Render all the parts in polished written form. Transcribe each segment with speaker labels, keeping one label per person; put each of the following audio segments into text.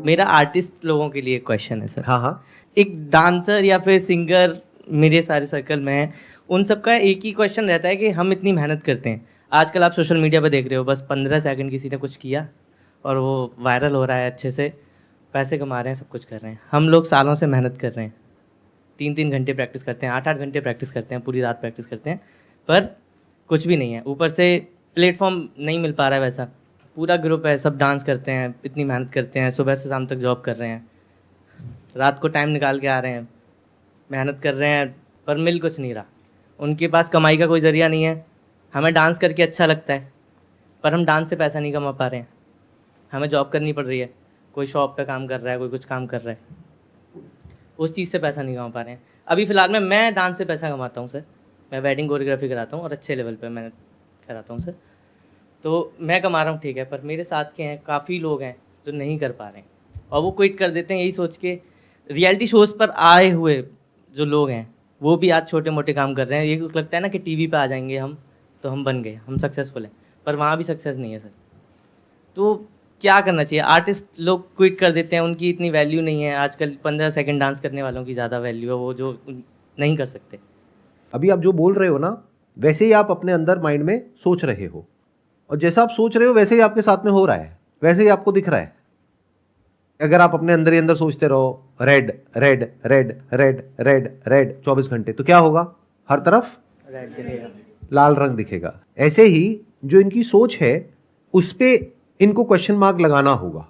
Speaker 1: मेरा आर्टिस्ट लोगों के लिए क्वेश्चन है सर।
Speaker 2: हाँ हाँ।
Speaker 1: एक डांसर या फिर सिंगर मेरे सारे सर्कल में है, उन सबका एक ही क्वेश्चन रहता है कि हम इतनी मेहनत करते हैं। आजकल आप सोशल मीडिया पर देख रहे हो, बस 15 सेकंड किसी ने कुछ किया और वो वायरल हो रहा है, अच्छे से पैसे कमा रहे हैं, सब कुछ कर रहे हैं। हम लोग सालों से मेहनत कर रहे हैं, 3-3 घंटे प्रैक्टिस करते हैं, 8-8 घंटे प्रैक्टिस करते हैं, पूरी रात प्रैक्टिस करते हैं, पर कुछ भी नहीं है। ऊपर से प्लेटफॉर्म नहीं मिल पा रहा है वैसा। पूरा ग्रुप है, सब डांस करते हैं, इतनी मेहनत करते हैं, सुबह से शाम तक जॉब कर रहे हैं, रात को टाइम निकाल के आ रहे हैं, मेहनत कर रहे हैं, पर मिल कुछ नहीं रहा। उनके पास कमाई का कोई ज़रिया नहीं है। हमें डांस करके अच्छा लगता है, पर हम डांस से पैसा नहीं कमा पा रहे हैं। हमें जॉब करनी पड़ रही है, कोई शॉप पे काम कर रहा है, कोई कुछ काम कर रहा है, उस चीज़ से पैसा नहीं कमा पा रहे हैं। अभी फ़िलहाल में मैं डांस से पैसा कमाता हूँ सर। मैं वेडिंग कोरियोग्राफी कराता हूँ और अच्छे लेवल पे मैं कराता हूँ सर। तो मैं कमा रहा हूँ, ठीक है, पर मेरे साथ के हैं, काफ़ी लोग हैं जो नहीं कर पा रहे हैं और वो क्विट कर देते हैं यही सोच के। रियलिटी शोज़ पर आए हुए जो लोग हैं वो भी आज छोटे मोटे काम कर रहे हैं। ये लगता है ना कि टीवी पे आ जाएंगे हम तो हम बन गए, हम सक्सेसफुल हैं, पर वहाँ भी सक्सेस नहीं है सर। तो क्या करना चाहिए? आर्टिस्ट लोग क्विट कर देते हैं, उनकी इतनी वैल्यू नहीं है आजकल। 15 सेकंड डांस करने वालों की ज़्यादा वैल्यू है, वो जो नहीं कर सकते।
Speaker 2: अभी आप जो बोल रहे हो ना, वैसे ही आप अपने अंदर माइंड में सोच रहे हो, और जैसा आप सोच रहे हो वैसे ही आपके साथ में हो रहा है, वैसे ही आपको दिख रहा है। अगर आप अपने अंदर ही अंदर सोचते रहो red red red red red red 24 घंटे, तो क्या होगा? हर तरफ
Speaker 1: रेड दिखेगा,
Speaker 2: लाल रंग दिखेगा। ऐसे ही जो इनकी सोच है उस पे इनको क्वेश्चन मार्क लगाना होगा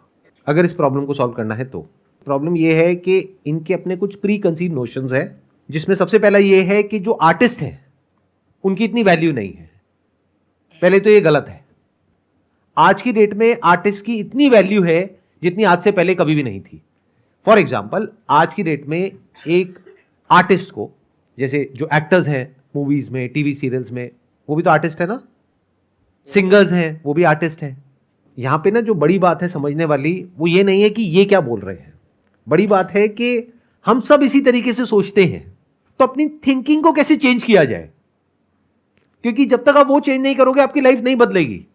Speaker 2: अगर इस प्रॉब्लम को सॉल्व करना है। तो प्रॉब्लम ये है कि इनके अपने कुछ प्री कंसीव नोशंस है, जिसमें सबसे पहला ये है कि जो आर्टिस्ट हैं उनकी इतनी वैल्यू नहीं है। पहले तो ये गलत है। आज की डेट में आर्टिस्ट की इतनी वैल्यू है जितनी आज से पहले कभी भी नहीं थी। फॉर एग्जाम्पल, आज की डेट में एक आर्टिस्ट को, जैसे जो एक्टर्स हैं मूवीज में, टीवी सीरियल्स में, वो भी तो आर्टिस्ट है ना। सिंगर्स हैं, वो भी आर्टिस्ट हैं। यहां पे ना जो बड़ी बात है समझने वाली, वो ये नहीं है कि ये क्या बोल रहे हैं। बड़ी बात है कि हम सब इसी तरीके से सोचते हैं, तो अपनी थिंकिंग को कैसे चेंज किया जाए, क्योंकि जब तक आप वो चेंज नहीं करोगे आपकी लाइफ नहीं बदलेगी।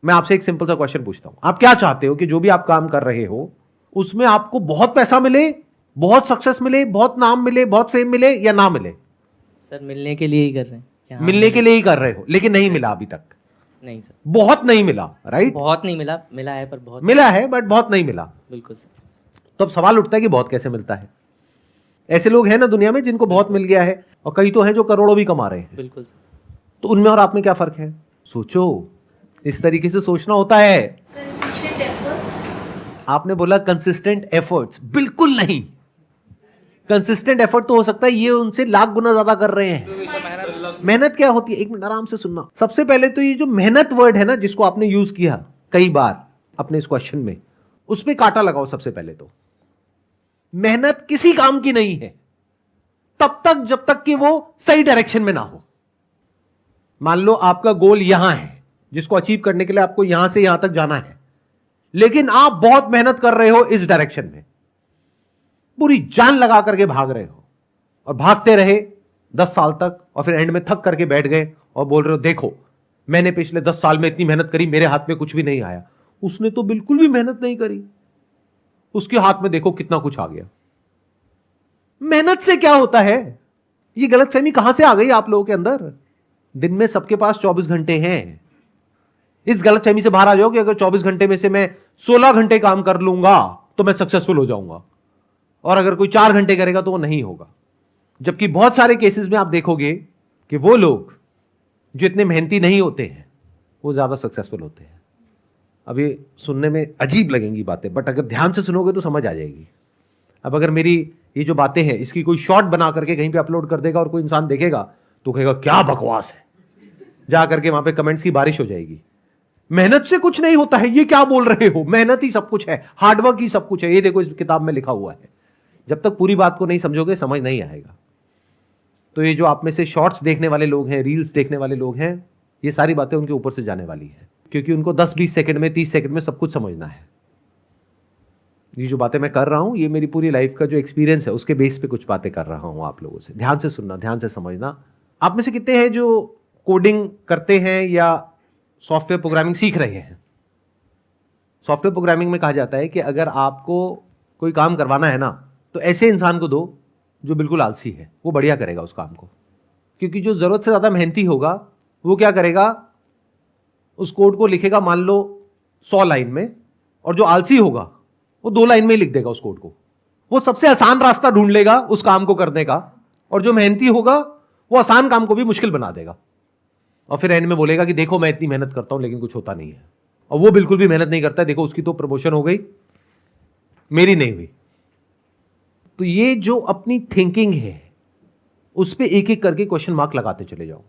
Speaker 2: मैं आपसे एक सिंपल सा क्वेश्चन पूछता हूं, आप क्या चाहते हो कि जो भी आप काम कर रहे हो उसमें आपको बहुत पैसा मिले, बहुत सक्सेस मिले, बहुत नाम मिले, बहुत फेम मिले, या ना मिले?
Speaker 1: सर मिलने के लिए ही कर रहे हैं कि हाँ,
Speaker 2: मिलने के लिए ही कर रहे हो, लेकिन नहीं मिला अभी तक।
Speaker 1: नहीं सर,
Speaker 2: बहुत नहीं मिला, राइट?
Speaker 1: बहुत नहीं मिला, मिला है पर बहुत
Speaker 2: मिला है बट बहुत नहीं मिला।
Speaker 1: बिल्कुल सर।
Speaker 2: तो अब सवाल उठता है कि बहुत कैसे मिलता है। ऐसे लोग हैं ना दुनिया में जिनको बहुत मिल गया है, और कई तो हैं जो करोड़ों भी कमा रहे हैं।
Speaker 1: बिल्कुल सर।
Speaker 2: तो उनमें और आप में क्या फर्क है? सोचो, इस तरीके से सोचना होता है। आपने बोला कंसिस्टेंट एफर्ट्स, बिल्कुल नहीं। कंसिस्टेंट एफर्ट तो हो सकता है ये उनसे लाख गुना ज्यादा कर रहे हैं। मेहनत क्या होती है? एक मिनट आराम से सुनना। सबसे पहले तो ये जो मेहनत वर्ड है ना, जिसको आपने यूज किया कई बार अपने इस क्वेश्चन में, उस पे कांटा लगाओ। सबसे पहले तो मेहनत किसी काम की नहीं है तब तक जब तक कि वो सही डायरेक्शन में ना हो। मान लो आपका गोल यहां है, जिसको अचीव करने के लिए आपको यहां से यहां तक जाना है, लेकिन आप बहुत मेहनत कर रहे हो इस डायरेक्शन में, पूरी जान लगा करके भाग रहे हो, और भागते रहे 10 साल तक, और फिर एंड में थक करके बैठ गए और बोल रहे हो देखो मैंने पिछले 10 साल में इतनी मेहनत करी, मेरे हाथ में कुछ भी नहीं आया। उसने तो बिल्कुल भी मेहनत नहीं करी, उसके हाथ में देखो कितना कुछ आ गया। मेहनत से क्या होता है? ये गलतफहमी कहां से आ गई आप लोगों के अंदर? दिन में सबके पास 24 घंटे हैं। इस गलतफहमी से बाहर आ जाओ कि अगर 24 घंटे में से मैं 16 घंटे काम कर लूंगा तो मैं सक्सेसफुल हो जाऊंगा, और अगर कोई 4 घंटे करेगा तो वो नहीं होगा। जबकि बहुत सारे केसेस में आप देखोगे कि वो लोग जो इतने मेहनती नहीं होते हैं वो ज्यादा सक्सेसफुल होते हैं। अभी सुनने में अजीब लगेंगी बातें, बट अगर ध्यान से सुनोगे तो समझ आ जाएगी। अब अगर मेरी ये जो बातें हैं इसकी कोई शॉर्ट बना करके कहीं पे अपलोड कर देगा और कोई इंसान देखेगा तो कहेगा क्या बकवास है, जा करके वहां पे कमेंट्स की बारिश हो जाएगी। मेहनत से कुछ नहीं होता है, ये क्या बोल रहे हो? मेहनत ही सब कुछ है, हार्डवर्क ही सब कुछ है, ये देखो इस किताब में लिखा हुआ है। जब तक पूरी बात को नहीं समझोगे समझ नहीं आएगा। तो ये जो आप में से शॉर्ट्स देखने वाले लोग हैं, रील्स देखने वाले लोग हैं, ये सारी बातें उनके ऊपर से जाने वाली है, क्योंकि उनको 10-20 सेकंड में, 30 सेकंड में सब कुछ समझना है। ये जो बातें मैं कर रहा हूं ये मेरी पूरी लाइफ का जो एक्सपीरियंस है उसके बेस पे कुछ बातें कर रहा हूं आप लोगों से। ध्यान से सुनना, ध्यान से समझना। आप में से कितने हैं जो कोडिंग करते हैं या सॉफ्टवेयर प्रोग्रामिंग सीख रहे हैं? सॉफ्टवेयर प्रोग्रामिंग में कहा जाता है कि अगर आपको कोई काम करवाना है ना, तो ऐसे इंसान को दो जो बिल्कुल आलसी है, वो बढ़िया करेगा उस काम को। क्योंकि जो जरूरत से ज्यादा मेहनती होगा वो क्या करेगा, उस कोड को लिखेगा मान लो 100 लाइन में, और जो आलसी होगा वो 2 लाइन में ही लिख देगा उस कोड को। वो सबसे आसान रास्ता ढूंढ लेगा उस काम को करने का, और जो मेहनती होगा वो आसान काम को भी मुश्किल बना देगा, और फिर एंड में बोलेगा कि देखो मैं इतनी मेहनत करता हूं लेकिन कुछ होता नहीं है। और वो बिल्कुल भी मेहनत नहीं करता है, देखो उसकी तो प्रमोशन हो गई, मेरी नहीं हुई। तो ये जो अपनी थिंकिंग है उस पे एक एक करके क्वेश्चन मार्क लगाते चले जाओ।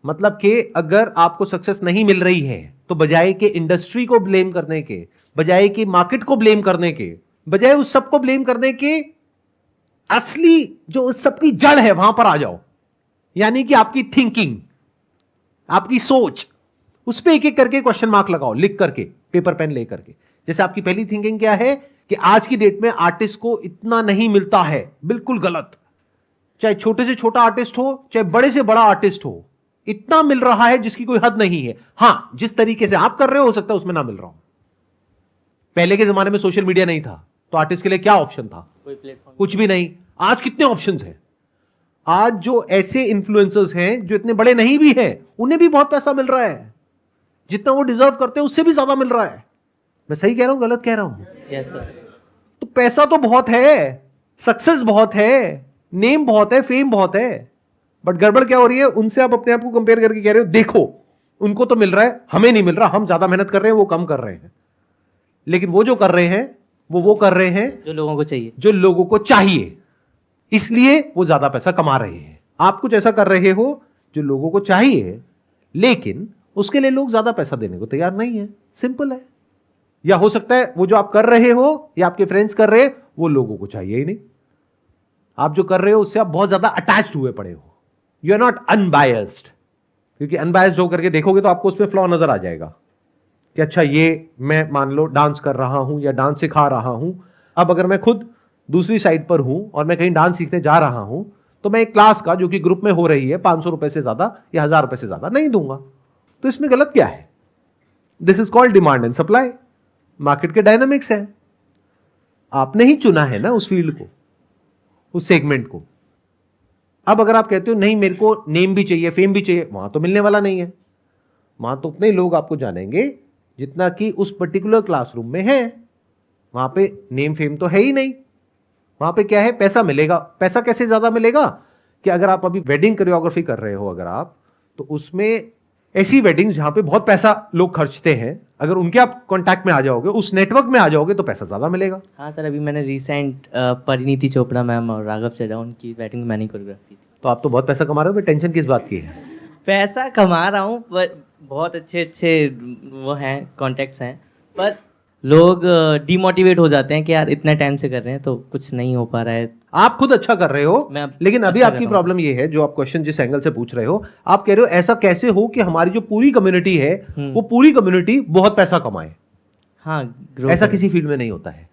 Speaker 2: मतलब कि अगर आपको सक्सेस नहीं मिल रही है तो बजाय कि इंडस्ट्री को ब्लेम करने के, बजाय कि मार्केट को ब्लेम करने के, बजाय उस सबको ब्लेम करने के, असली जो उस सबकी जड़ है वहां पर आ जाओ। यानी कि आपकी थिंकिंग, आपकी सोच, उस पे एक एक करके क्वेश्चन मार्क लगाओ, लिख करके, पेपर पेन लेकर के। जैसे आपकी पहली थिंकिंग क्या है कि आज की डेट में आर्टिस्ट को इतना नहीं मिलता है, बिल्कुल गलत। चाहे छोटे से छोटा आर्टिस्ट हो, चाहे बड़े से बड़ा आर्टिस्ट हो, इतना मिल रहा है जिसकी कोई हद नहीं है। हां, जिस तरीके से आप कर रहे हो सकता है उसमें ना मिल रहा हो। पहले के जमाने में सोशल मीडिया नहीं था तो आर्टिस्ट के लिए क्या ऑप्शन था?
Speaker 1: कोई प्लेटफॉर्म
Speaker 2: कुछ भी नहीं। आज कितने ऑप्शंस हैं। आज जो ऐसे इन्फ्लुएंसर्स हैं जो इतने बड़े नहीं भी हैं, उन्हें भी बहुत पैसा मिल रहा है, जितना वो डिजर्व करते हैं उससे भी ज्यादा मिल रहा है। मैं सही कह रहा हूं, गलत कह रहा हूं?
Speaker 1: Yes sir.
Speaker 2: तो पैसा तो बहुत है, सक्सेस बहुत है, नेम बहुत है, फेम बहुत है, बट गड़बड़ क्या हो रही है? उनसे आप अपने आप को कंपेयर करके कह रहे हो देखो उनको तो मिल रहा है, हमें नहीं मिल रहा, हम ज्यादा मेहनत कर रहे हैं, वो कम कर रहे हैं। लेकिन वो जो कर रहे हैं वो कर रहे हैं
Speaker 1: जो लोगों को चाहिए,
Speaker 2: जो लोगों को चाहिए, इसलिए वो ज्यादा पैसा कमा रहे हैं। आप कुछ ऐसा कर रहे हो जो लोगों को चाहिए, लेकिन उसके लिए लोग ज्यादा पैसा देने को तैयार नहीं है। सिंपल है। या हो सकता है वो जो आप कर रहे हो या आपके फ्रेंड्स कर रहे हैं वो लोगों को चाहिए ही नहीं। आप जो कर रहे हो उससे आप बहुत ज्यादा अटैच्ड हुए पड़े हो। यू आर नॉट अनबायस्ड, क्योंकि अनबायस्ड होकर के देखोगे तो आपको उसमें फ्लॉ नजर आ जाएगा कि अच्छा ये मैं मान लो डांस कर रहा हूं या डांस सिखा रहा हूं, अब अगर मैं खुद दूसरी साइड पर हूं और मैं कहीं डांस सीखने जा रहा हूं तो मैं एक क्लास का जो कि ग्रुप में हो रही है 500 रुपए से ज्यादा या 1000 रुपए से ज्यादा नहीं दूंगा। तो इसमें गलत क्या है? This is called demand and supply. Market के डायनामिक्स है, आपने ही चुना है ना उस फील्ड को, उस सेगमेंट को। अब अगर आप कहते हो नहीं मेरे को नेम भी चाहिए, फेम भी चाहिए, वहां तो मिलने वाला नहीं है। वहां तो उतने लोग आपको जानेंगे जितना कि उस पर्टिकुलर क्लासरूम में है। वहां पे नेम फेम तो है ही नहीं। वहां पे क्या है? पैसा मिलेगा। पैसा कैसे ज्यादा मिलेगा कि अगर आप अभी वेडिंग कोरियोग्राफी कर रहे हो अगर आप, तो उसमें ऐसी वेडिंग्स जहां पे बहुत पैसा लोग खर्चते हैं, अगर उनके आप कांटेक्ट में आ जाओगे, उस नेटवर्क में आ जाओगे, तो पैसा ज्यादा मिलेगा।
Speaker 1: हाँ सर, अभी मैंने रिसेंट परिणीति चोपड़ा मैम और राघव चड्ढा उनकी वेडिंग में मैंने कोरियोग्राफी थी।
Speaker 2: तो आप तो बहुत पैसा कमा रहे हो, टेंशन किस बात की है?
Speaker 1: पैसा कमा रहा हूँ, पर बहुत अच्छे अच्छे वो हैं, कॉन्टेक्ट्स हैं, पर लोग डिमोटिवेट हो जाते हैं कि यार इतना टाइम से कर रहे हैं तो कुछ नहीं हो पा रहा है।
Speaker 2: आप खुद अच्छा कर रहे हो, लेकिन अभी
Speaker 1: अच्छा
Speaker 2: आपकी प्रॉब्लम ये है, जो आप क्वेश्चन जिस एंगल से पूछ रहे हो, आप कह रहे हो ऐसा कैसे हो कि हमारी जो पूरी कम्युनिटी है वो पूरी कम्युनिटी बहुत पैसा कमाए।
Speaker 1: हाँ,
Speaker 2: ऐसा किसी फील्ड में नहीं होता है।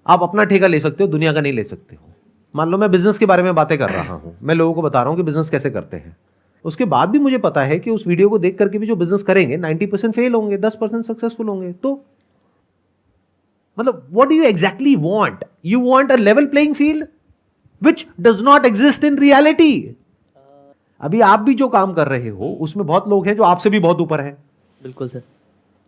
Speaker 2: आप अपना ठेका ले सकते हो, दुनिया का नहीं ले सकते हो। मान लो मैं बिजनेस के बारे में बातें कर रहा हूं, मैं लोगों को बता रहा हूं कि बिजनेस कैसे करते हैं, उसके बाद भी मुझे पता है कि उस वीडियो को देख करके भी जो बिजनेस करेंगे 90% फेल होंगे, 10% सक्सेसफुल होंगे। तो मतलब what do you exactly want? You want a level playing field which does not exist in reality. अभी आप भी जो काम कर रहे हो उसमें बहुत लोग हैं जो आपसे भी बहुत ऊपर हैं।
Speaker 1: बिल्कुल सर।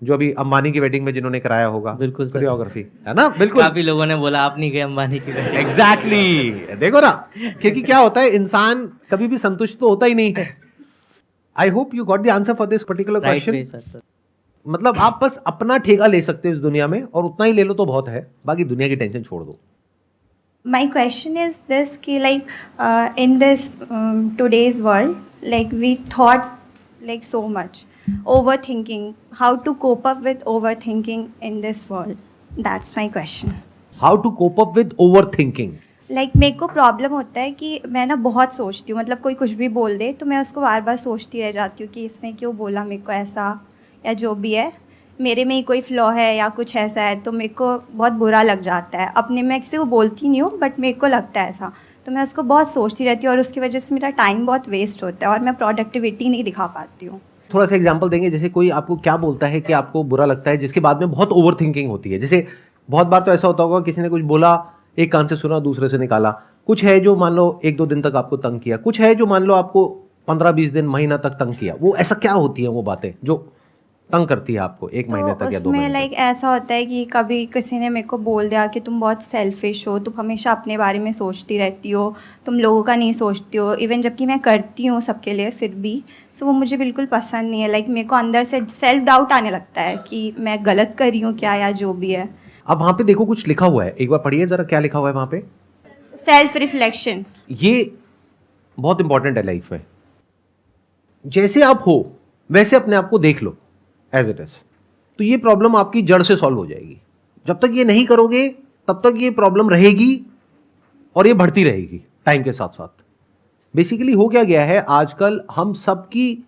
Speaker 2: जो अभी अंबानी की वेडिंग में जिन्होंने कराया होगा,
Speaker 1: बिल्कुल सर,
Speaker 2: कोरियोग्राफी, है ना? बिल्कुल।
Speaker 1: काफी लोगों ने बोला आप नहीं गए अंबानी की वेडिंग।
Speaker 2: एग्जैक्टली। देखो ना, क्योंकि क्या होता है, इंसान कभी भी संतुष्ट तो होता ही नहीं है। I hope you got the answer for this particular question. मतलब आप बस अपना ठेका ले सकते हो इस दुनिया में, और उतना ही ले लो तो बहुत है, बाकी दुनिया की टेंशन छोड़ दो।
Speaker 3: My question is this ki like in this today's world, like we thought like so much overthinking, how to cope up with overthinking in this world? That's my question.
Speaker 2: How to cope up with overthinking?
Speaker 3: Like मेरे को problem होता है कि मैं ना बहुत सोचती हूँ, मतलब कोई कुछ भी बोल दे तो मैं उसको बार बार सोचती रह जाती हूँ कि इसने क्यों बोला मेरे को ऐसा, या जो भी है मेरे में ही कोई फ्लॉ है या कुछ ऐसा है, तो मेरे को बहुत बुरा लग जाता है। अपने मैं किसी को बोलती नहीं हूँ बट मेरे को लगता है ऐसा, तो मैं उसको बहुत सोचती रहती हूँ और उसकी वजह से मेरा टाइम बहुत वेस्ट होता है और मैं प्रोडक्टिविटी नहीं दिखा पाती हूँ।
Speaker 2: थोड़ा सा एग्जांपल देंगे, जैसे कोई आपको क्या बोलता है कि आपको बुरा लगता है, जिसके बाद में बहुत ओवर थिंकिंग होती है। जैसे बहुत बार तो ऐसा होता होगा, किसी ने कुछ बोला, एक कान से सुना दूसरे से निकाला। कुछ है जो मान लो 1-2 दिन तक आपको तंग किया, कुछ है जो मान लो आपको 15-20 दिन, महीना तक तंग किया। वो ऐसा क्या होती है वो बातें जो तंग करती है आपको 1 महीने तक या 2
Speaker 3: उसमें
Speaker 2: महीने
Speaker 3: लाइक ऐसा होता है कि कभी किसी ने मेरे को बोल दिया कि तुम बहुत सेल्फिश हो, तुम हमेशा अपने बारे में सोचती रहती हो, तुम लोगों का नहीं सोचती हो, इवन जबकि मैं करती हूँ सबके लिए फिर भी। सो वो मुझे बिल्कुल पसंद नहीं है। लाइक मेरे को अंदर से सेल्फ डाउट आने लगता है कि मैं गलत कर रही हूँ क्या, या जो भी है।
Speaker 2: अब वहां पे देखो कुछ लिखा हुआ है, एक बार पढ़िए जरा, क्या लिखा हुआ है वहां पे?
Speaker 3: Self reflection.
Speaker 2: ये बहुत इंपॉर्टेंट है लाइफ में। जैसे आप हो वैसे अपने आप को देख लो एज इट इज, तो ये प्रॉब्लम आपकी जड़ से सॉल्व हो जाएगी। जब तक ये नहीं करोगे तब तक ये प्रॉब्लम रहेगी और ये बढ़ती रहेगी टाइम के साथ साथ। बेसिकली हो क्या गया है, आजकल हम सबकी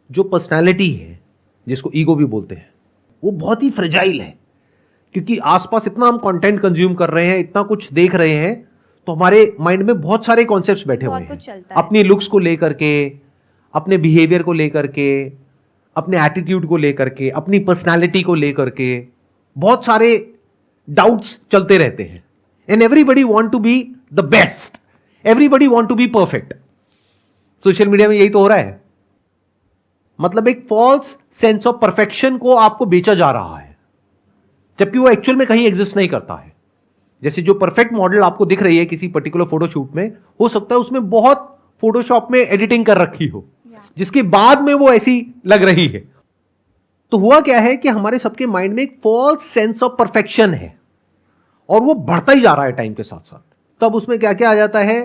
Speaker 2: जो पर्सनैलिटी है, जिसको ईगो भी बोलते हैं, वो बहुत ही फ्रेजाइल है। क्योंकि आसपास इतना हम कंटेंट कंज्यूम कर रहे हैं, इतना कुछ देख रहे हैं, तो हमारे माइंड में बहुत सारे कॉन्सेप्ट्स बैठे हुए हैं, अपनी लुक्स को लेकर के, अपने बिहेवियर को लेकर के, अपने एटीट्यूड को लेकर के, अपनी पर्सनालिटी को लेकर के बहुत सारे डाउट्स चलते रहते हैं। And everybody want to be the best, everybody want to be perfect. Social media में यही तो हो रहा है। मतलब एक फॉल्स सेंस ऑफ परफेक्शन को आपको बेचा जा रहा है, जबकि वो एक्चुअल में कहीं एग्जिस्ट नहीं करता है। जैसे जो परफेक्ट मॉडल आपको दिख रही है किसी पर्टिकुलर फोटोशूट में, हो सकता है उसमें बहुत फोटोशॉप में एडिटिंग कर रखी हो, जिसके बाद में वो ऐसी लग रही है। तो हुआ क्या है कि हमारे सबके माइंड में एक फॉल्स सेंस ऑफ परफेक्शन है, और वो बढ़ता ही जा रहा है टाइम के साथ साथ। तब उसमें क्या क्या आ जाता है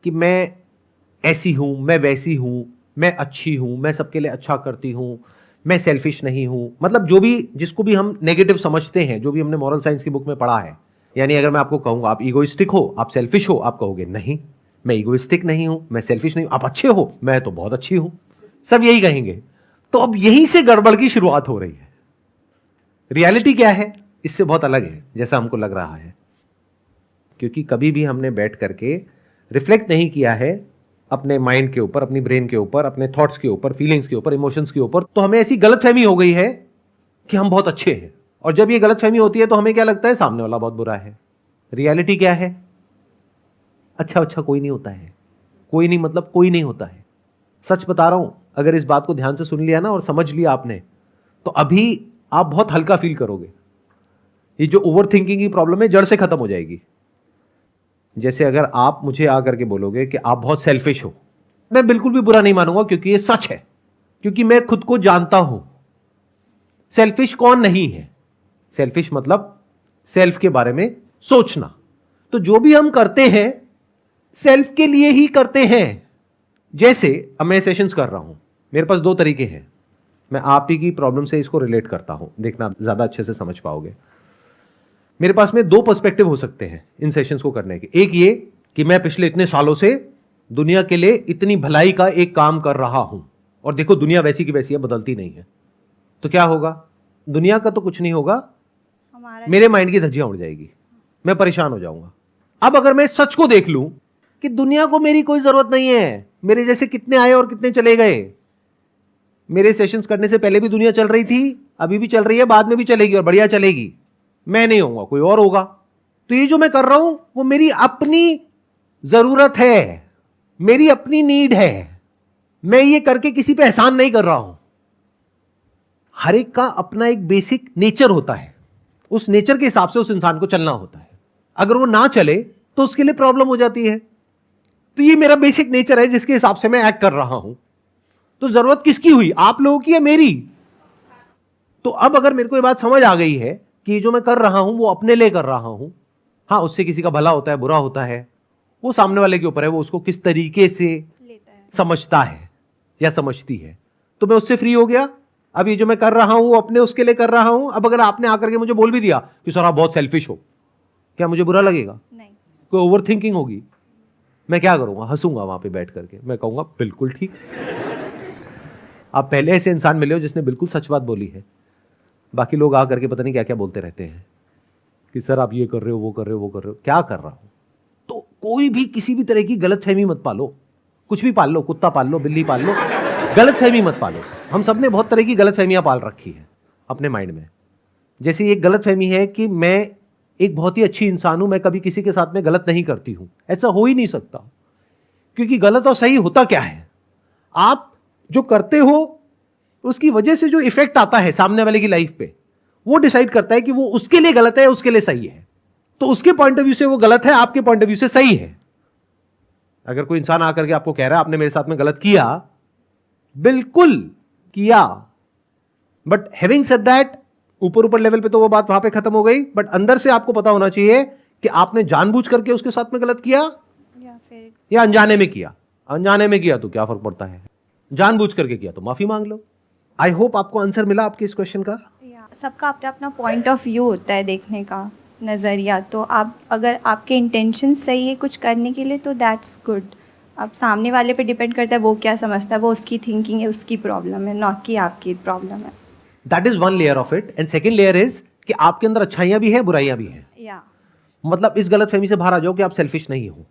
Speaker 2: कि मैं ऐसी हूं, मैं वैसी हूं, मैं अच्छी हूं, मैं सबके लिए अच्छा करती हूं, मैं सेल्फिश नहीं हूं। मतलब जो भी, जिसको भी हम नेगेटिव समझते हैं, जो भी हमने मॉरल साइंस की बुक में पढ़ा है। यानी अगर मैं आपको कहूंगा आप ईगोइस्टिक हो, आप सेल्फिश हो, आप कहोगे नहीं मैं ईगोइस्टिक नहीं हूं, मैं सेल्फिश नहीं हूं। आप अच्छे हो, मैं तो बहुत अच्छी हूं, सब यही कहेंगे। तो अब यहीं से गड़बड़ की शुरुआत हो रही है। रियलिटी क्या है इससे बहुत अलग है जैसा हमको लग रहा है, क्योंकि कभी भी हमने बैठ करके रिफ्लेक्ट नहीं किया है अपने माइंड के ऊपर, अपनी ब्रेन के ऊपर, अपने थॉट्स के ऊपर, फीलिंग्स के ऊपर, इमोशंस के ऊपर। तो हमें ऐसी गलतफहमी हो गई है कि हम बहुत अच्छे हैं, और जब ये गलतफहमी होती है तो हमें क्या लगता है, सामने वाला बहुत बुरा है। रियलिटी क्या है, अच्छा कोई नहीं होता है। कोई नहीं मतलब कोई नहीं होता है। सच बता रहा हूं, अगर इस बात को ध्यान से सुन लिया ना और समझ लिया आपने, तो अभी आप बहुत हल्का फील करोगे। ये जो ओवर थिंकिंग की प्रॉब्लम है जड़ से खत्म हो जाएगी। जैसे अगर आप मुझे आकर के बोलोगे कि आप बहुत सेल्फिश हो, मैं बिल्कुल भी बुरा नहीं मानूंगा, क्योंकि ये सच है, क्योंकि मैं खुद को जानता हूं। सेल्फिश कौन नहीं है? सेल्फिश मतलब सेल्फ के बारे में सोचना। तो जो भी हम करते हैं सेल्फ के लिए ही करते हैं। जैसे अब मैं सेशंस कर रहा हूं, मेरे पास 2 तरीके हैं। मैं आप ही की प्रॉब्लम से इसको रिलेट करता हूं, देखना ज्यादा अच्छे से समझ पाओगे। मेरे पास में 2 पर्सपेक्टिव हो सकते हैं इन सेशंस को करने के। एक ये कि मैं पिछले इतने सालों से दुनिया के लिए इतनी भलाई का एक काम कर रहा हूं, और देखो दुनिया वैसी की वैसी है, बदलती नहीं है। तो क्या होगा? दुनिया का तो कुछ नहीं होगा, मेरे माइंड की धज्जियां उड़ जाएगी, मैं परेशान हो जाऊंगा। अब अगर मैं सच को देख लूं कि दुनिया को मेरी कोई जरूरत नहीं है, मेरे जैसे कितने आए और कितने चले गए। मेरे सेशंस करने से पहले भी दुनिया चल रही थी, अभी भी चल रही है, बाद में भी चलेगी और बढ़िया चलेगी। मैं नहीं होऊंगा, कोई और होगा। तो ये जो मैं कर रहा हूं वो मेरी अपनी जरूरत है, मेरी अपनी नीड है। मैं ये करके किसी पे एहसान नहीं कर रहा हूं। हर एक का अपना एक बेसिक नेचर होता है, उस नेचर के हिसाब से उस इंसान को चलना होता है। अगर वो ना चले तो उसके लिए प्रॉब्लम हो जाती है। तो ये मेरा बेसिक नेचर है जिसके हिसाब से मैं एक्ट कर रहा हूं। तो जरूरत किसकी हुई, आप लोगों की या मेरी? तो अब अगर मेरे को ये बात समझ आ गई है कि जो मैं कर रहा हूं वो अपने लिए कर रहा हूं, हाँ उससे किसी का भला होता है बुरा होता है, वो सामने वाले के ऊपर है, वो उसको किस तरीके से समझता है या समझती है। तो मैं उससे फ्री हो गया। अब ये जो मैं कर रहा हूं वो अपने उसके लिए कर रहा हूं। अब अगर आपने आकर के मुझे बोल भी दिया कि सर आप बहुत सेल्फिश हो, क्या मुझे बुरा लगेगा?
Speaker 3: नहीं।
Speaker 2: कोई ओवर थिंकिंग होगी, मैं क्या करूंगा? हंसूंगा वहां पे बैठ करके, मैं कहूंगा बिल्कुल ठीक। आप पहले ऐसे इंसान मिले हो जिसने बिल्कुल सच बात बोली है। बाकी लोग आकर के पता नहीं क्या क्या बोलते रहते हैं कि सर आप ये कर रहे हो, वो कर रहे हो, वो कर रहे हो। क्या कर रहा हूं? तो कोई भी किसी भी तरह की गलतफहमी मत पालो। कुछ भी पाल लो, कुत्ता पाल लो, बिल्ली पाल लो, गलतफहमी मत पालो। हम सब ने बहुत तरह की गलतफहमियां पाल रखी है अपने माइंड में। जैसे एक गलतफहमी है कि मैं एक बहुत ही अच्छी इंसान हूं, मैं कभी किसी के साथ में गलत नहीं करती हूं। ऐसा हो ही नहीं सकता, क्योंकि गलत और सही होता क्या है? आप जो करते हो उसकी वजह से जो इफेक्ट आता है सामने वाले की लाइफ पे, वो डिसाइड करता है कि वो उसके लिए गलत है, उसके लिए सही है। तो उसके पॉइंट ऑफ व्यू से वो गलत है, आपके पॉइंट ऑफ व्यू से सही है। अगर कोई इंसान आकर के आपको कह रहा है आपने मेरे साथ में गलत किया, बिल्कुल किया, बट हैविंग सेड दैट, ऊपर लेवल पे तो वो बात वहां पे खत्म हो गई, बट अंदर से आपको पता होना चाहिए कि आपने जानबूझ करके उसके साथ में गलत किया
Speaker 3: या फिर
Speaker 2: या अनजाने में किया। अनजाने में किया तो क्या फर्क पड़ता है, जानबूझ करके किया तो माफी मांग लो। आई होप आपको आंसर मिला आपके इस क्वेश्चन का।
Speaker 3: या सबका अपना अपना पॉइंट ऑफ व्यू होता है देखने का, नज़रिया। तो आप अगर आपके इंटेंशन सही है कुछ करने के लिए तो दैट्स गुड। अब सामने वाले पे डिपेंड करता है वो क्या समझता है, वो उसकी थिंकिंग है, उसकी प्रॉब्लम है, नॉट कि आपकी प्रॉब्लम है।
Speaker 2: That is one layer of it. And second layer is कि आपके अंदर अच्छाइयां भी है, बुराइयां भी हैं।
Speaker 3: या
Speaker 2: मतलब इस गलतफहमी से बाहर आ जाओ कि आप सेल्फिश नहीं हो।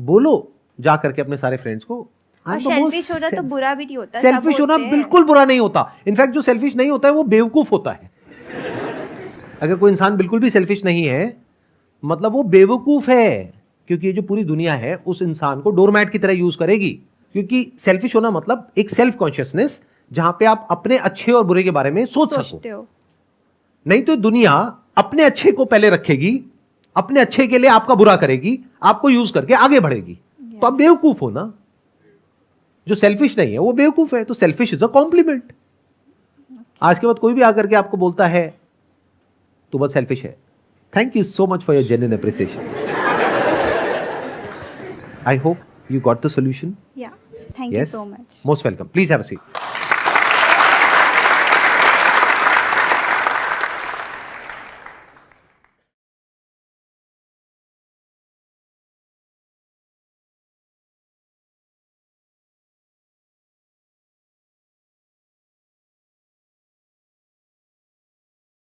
Speaker 2: बोलो जा करके अपने सारे फ्रेंड्स को,
Speaker 3: और सेल्फिश होना तो बुरा भी नहीं होता।
Speaker 2: सेल्फिश होना बिल्कुल बुरा नहीं होता। इनफैक्ट जो सेल्फिश नहीं होता है वो बेवकूफ होता है। अगर कोई इंसान बिल्कुल भी सेल्फिश नहीं है मतलब वो बेवकूफ है, क्योंकि ये जो पूरी दुनिया है उस इंसान को डोरमैट की तरह यूज करेगी। क्योंकि सेल्फिश होना मतलब एक सेल्फ कॉन्शियसनेस, जहां पे आप अपने अच्छे और बुरे के बारे में सोचते
Speaker 3: हो।
Speaker 2: नहीं तो दुनिया अपने अच्छे को पहले रखेगी, अपने अच्छे के लिए आपका बुरा करेगी, आपको यूज करके आगे बढ़ेगी। तो आप बेवकूफ हो ना। जो सेल्फिश नहीं है वो बेवकूफ है। तो सेल्फिश इज अ कॉम्प्लीमेंट। आज के बाद कोई भी आकर के आपको बोलता है तो बहुत सेल्फिश है, thank you so much for your genuine appreciation. I hope you got the solution.
Speaker 3: Yeah, thank you so much.
Speaker 2: Most welcome. Please have a seat.